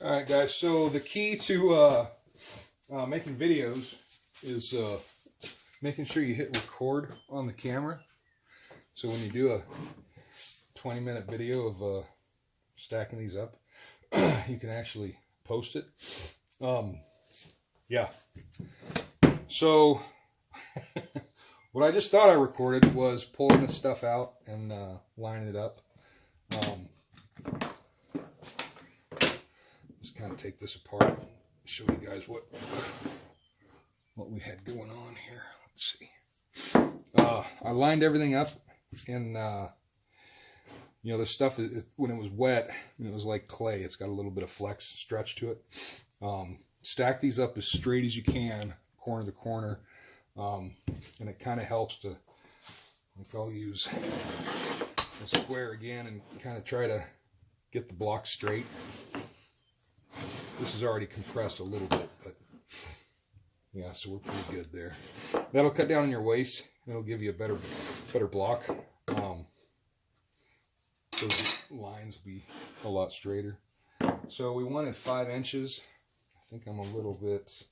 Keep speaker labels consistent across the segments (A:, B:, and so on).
A: All right, guys. So the key to making videos is making sure you hit record on the camera. So when you do a 20-minute video of stacking these up, you can actually post it. Yeah. So what I just thought I recorded was pulling this stuff out and lining it up. Just kind of take this apart, show you guys what we had going on here. Let's see. I lined everything up, and you know, this stuff is, when it was wet, it was like clay. It's got a little bit of flex stretch to it. Stack these up as straight as you can, corner to corner, and it kind of helps to, like, I'll use a square again and kind of try to get the block straight. This is already compressed a little bit, but yeah, so we're pretty good there. That'll cut down on your waist. It'll give you a better block. Those lines will be a lot straighter. So we wanted 5 inches. I think I'm a little bit,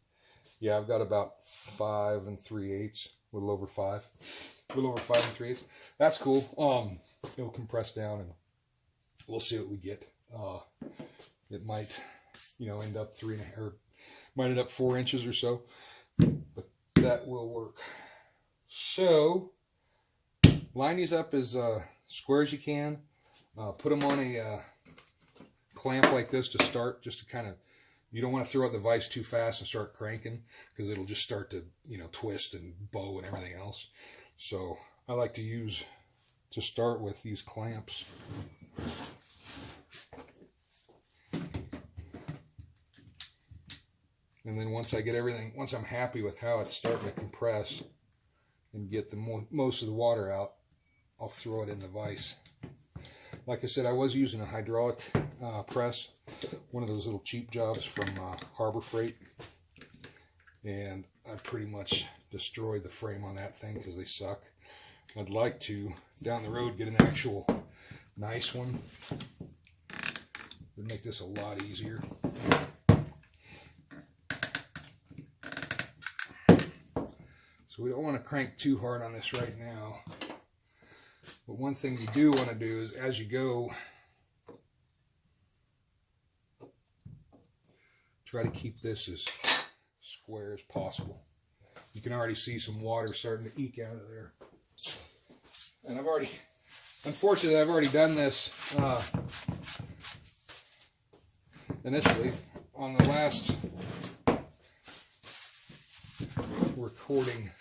A: yeah, I've got about 5 3/8, a little over 5. A little over 5 3/8. That's cool. It'll compress down and we'll see what we get. It might, you know, end up 3.5, or might end up 4 inches or so, but that will work. So line these up as square as you can. Put them on a clamp like this to start, just to kind of, you don't want to throw out the vise too fast and start cranking, because it'll just start to, you know, twist and bow and everything else. So I like to start with these clamps. And then once I get everything, once I'm happy with how it's starting to compress and get the most of the water out, I'll throw it in the vise. Like I said, I was using a hydraulic press, one of those little cheap jobs from Harbor Freight, and I pretty much destroyed the frame on that thing because they suck. I'd like to, down the road, get an actual nice one. It would make this a lot easier. So we don't want to crank too hard on this right now. But one thing you do want to do is, as you go, try to keep this as square as possible. You can already see some water starting to eke out of there. And unfortunately, I've already done this initially on the last recording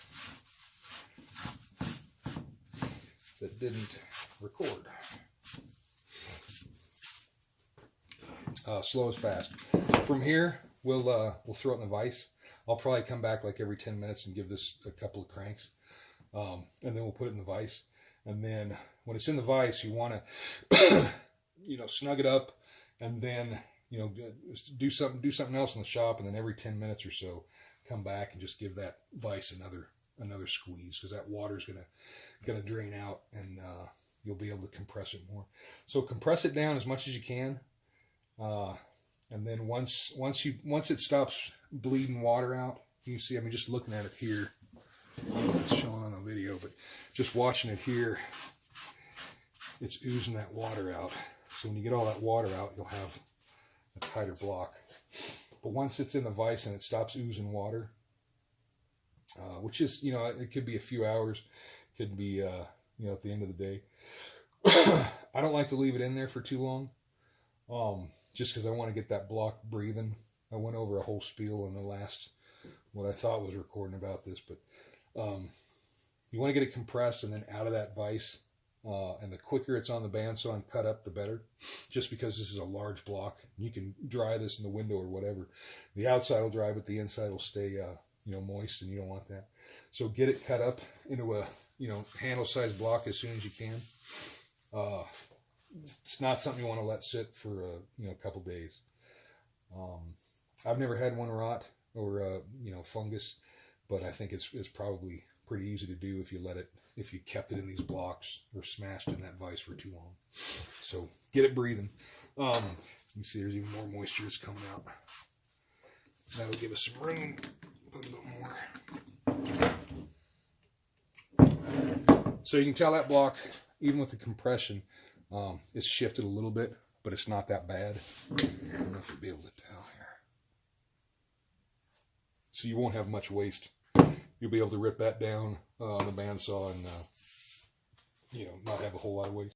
A: that didn't record. Slow is fast. From here, we'll throw it in the vise. I'll probably come back like every 10 minutes and give this a couple of cranks, and then we'll put it in the vise. And then when it's in the vise, you want to, you know, snug it up, and then, you know, do something else in the shop, and then every 10 minutes or so, come back and just give that vise another squeeze, because that water's gonna drain out, and you'll be able to compress it more. So compress it down as much as you can, and then once it stops bleeding water out, you can see, I mean, just looking at it here, I don't know if it's showing on the video, but just watching it here, it's oozing that water out. So when you get all that water out, you'll have a tighter block. But once it's in the vise and it stops oozing water, which is, you know, it could be a few hours, could be, you know, at the end of the day. I don't like to leave it in there for too long, just because I want to get that block breathing. I went over a whole spiel in the last, what I thought was recording about this, but you want to get it compressed and then out of that vise. And the quicker it's on the bandsaw and cut up, the better, just because this is a large block. You can dry this in the window or whatever. The outside will dry, but the inside will stay, you know, moist, and you don't want that. So get it cut up into a, you know, handle-sized block as soon as you can. It's not something you want to let sit for, you know, a couple days. I've never had one rot or, you know, fungus, but I think it's probably pretty easy to do if you kept it in these blocks or smashed in that vise for too long. So get it breathing. You see there's even more moisture that's coming out. That'll give us some room, put a little more. So you can tell that block, even with the compression, it's shifted a little bit, but it's not that bad. I don't know if you'll be able to tell here. So you won't have much waste. You'll be able to rip that down on the bandsaw and, you know, not have a whole lot of waste.